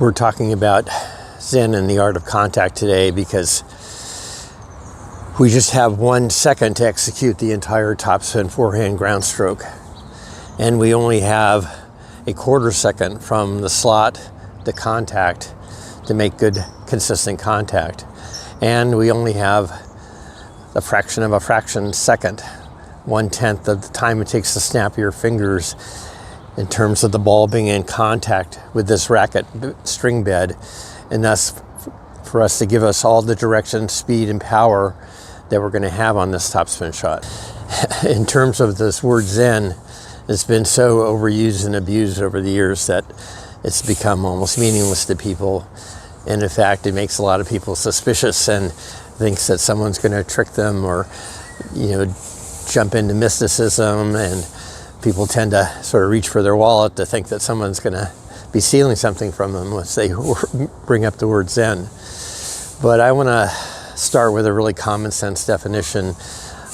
We're talking about Zen and the art of contact today because we just have 1 second to execute the entire topspin forehand ground stroke. And we only have a 1/4 second from the slot to contact to make good, consistent contact. And we only have a fraction of a fraction second, 1/10 of the time it takes to snap your fingers in terms of the ball being in contact with this racket string bed, and thus for us to give us all the direction, speed, and power that we're going to have on this topspin shot. In terms of this word Zen, it's been so overused and abused over the years that it's become almost meaningless to people. And in fact, it makes a lot of people suspicious and thinks that someone's going to trick them or, jump into mysticism, and people tend to sort of reach for their wallet to think that someone's going to be stealing something from them once they bring up the word Zen. But I want to start with a really common sense definition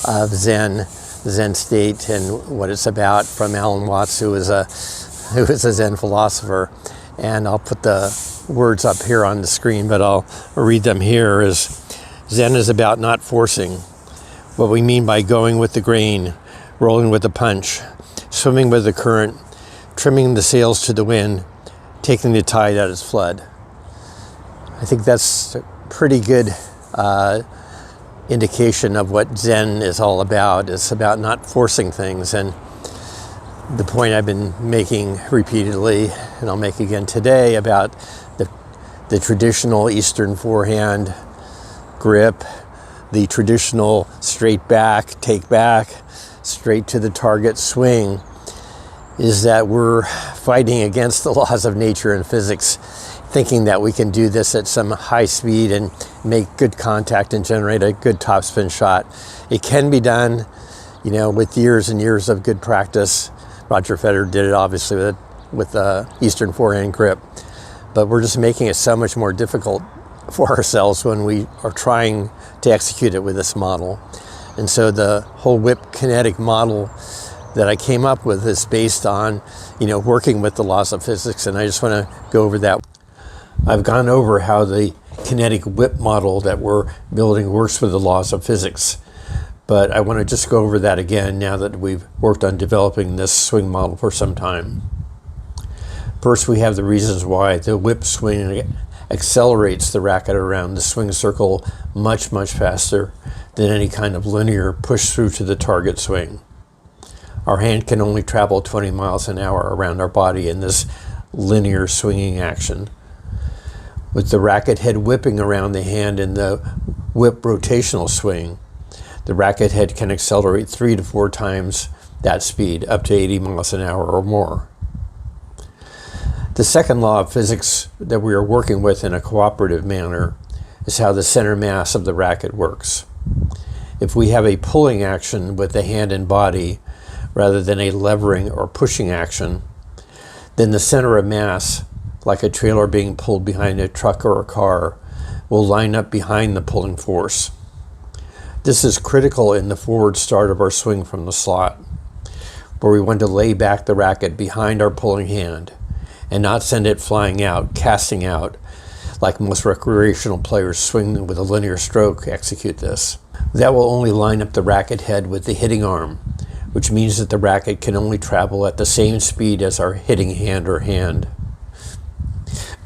of Zen, the Zen state, and what it's about from Alan Watts, who is a Zen philosopher. And I'll put the words up here on the screen, but I'll read them here. Is Zen is about not forcing. What we mean by going with the grain, rolling with the punch, swimming with the current, trimming the sails to the wind, taking the tide at its flood. I think that's a pretty good indication of what Zen is all about. It's about not forcing things. And the point I've been making repeatedly, and I'll make again today, about the traditional Eastern forehand grip, the traditional straight back, take back, straight to the target swing, is that we're fighting against the laws of nature and physics, thinking that we can do this at some high speed and make good contact and generate a good topspin shot. It can be done, with years and years of good practice. Roger Federer did it obviously with the Eastern forehand grip, but we're just making it so much more difficult for ourselves when we are trying to execute it with this model. And so the whole whip kinetic model that I came up with is based on, working with the laws of physics, and I just want to go over that. I've gone over how the kinetic whip model that we're building works with the laws of physics, but I want to just go over that again now that we've worked on developing this swing model for some time. First, we have the reasons why the whip swing accelerates the racket around the swing circle much, much faster than any kind of linear push through to the target swing. Our hand can only travel 20 miles an hour around our body in this linear swinging action. With the racket head whipping around the hand in the whip rotational swing, the racket head can accelerate 3 to 4 times that speed, up to 80 miles an hour or more. The second law of physics that we are working with in a cooperative manner is how the center mass of the racket works. If we have a pulling action with the hand and body rather than a levering or pushing action, then the center of mass, like a trailer being pulled behind a truck or a car, will line up behind the pulling force. This is critical in the forward start of our swing from the slot, where we want to lay back the racket behind our pulling hand and not send it flying out, casting out, like most recreational players swing with a linear stroke execute this. That will only line up the racket head with the hitting arm, which means that the racket can only travel at the same speed as our hitting hand or hand.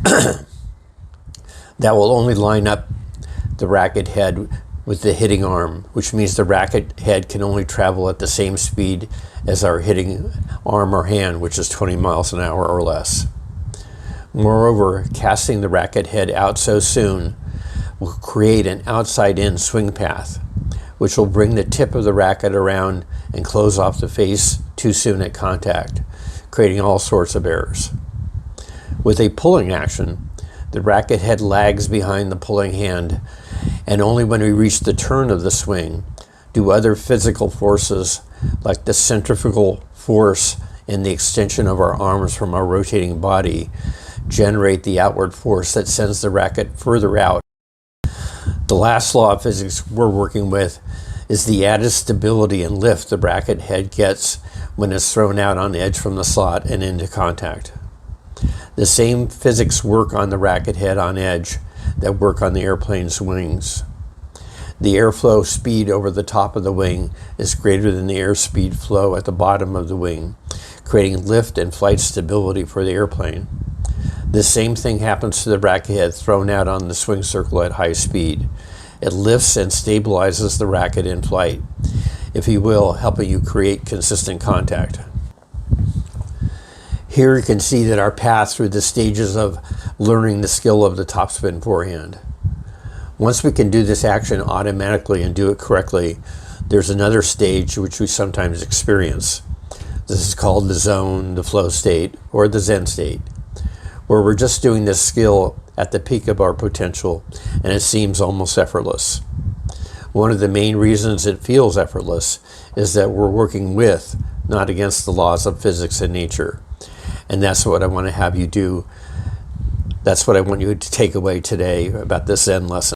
That will only line up the racket head with the hitting arm, which means the racket head can only travel at the same speed as our hitting arm or hand, which is 20 miles an hour or less. Moreover, casting the racket head out so soon will create an outside-in swing path, which will bring the tip of the racket around and close off the face too soon at contact, creating all sorts of errors. With a pulling action, the racket head lags behind the pulling hand, and only when we reach the turn of the swing do other physical forces, like the centrifugal force and the extension of our arms from our rotating body, generate the outward force that sends the racket further out. The last law of physics we're working with is the added stability and lift the racket head gets when it's thrown out on the edge from the slot and into contact. The same physics work on the racket head on edge that work on the airplane's wings. The airflow speed over the top of the wing is greater than the airspeed flow at the bottom of the wing, creating lift and flight stability for the airplane. The same thing happens to the racket head thrown out on the swing circle at high speed. It lifts and stabilizes the racket in flight, if you will, helping you create consistent contact. Here you can see that our path through the stages of learning the skill of the topspin forehand. Once we can do this action automatically and do it correctly, there's another stage which we sometimes experience. This is called the zone, the flow state, or the Zen state, where we're just doing this skill at the peak of our potential and it seems almost effortless. One of the main reasons it feels effortless is that we're working with, not against the laws of physics and nature. And that's what I want to have you do. That's what I want you to take away today about this Zen lesson.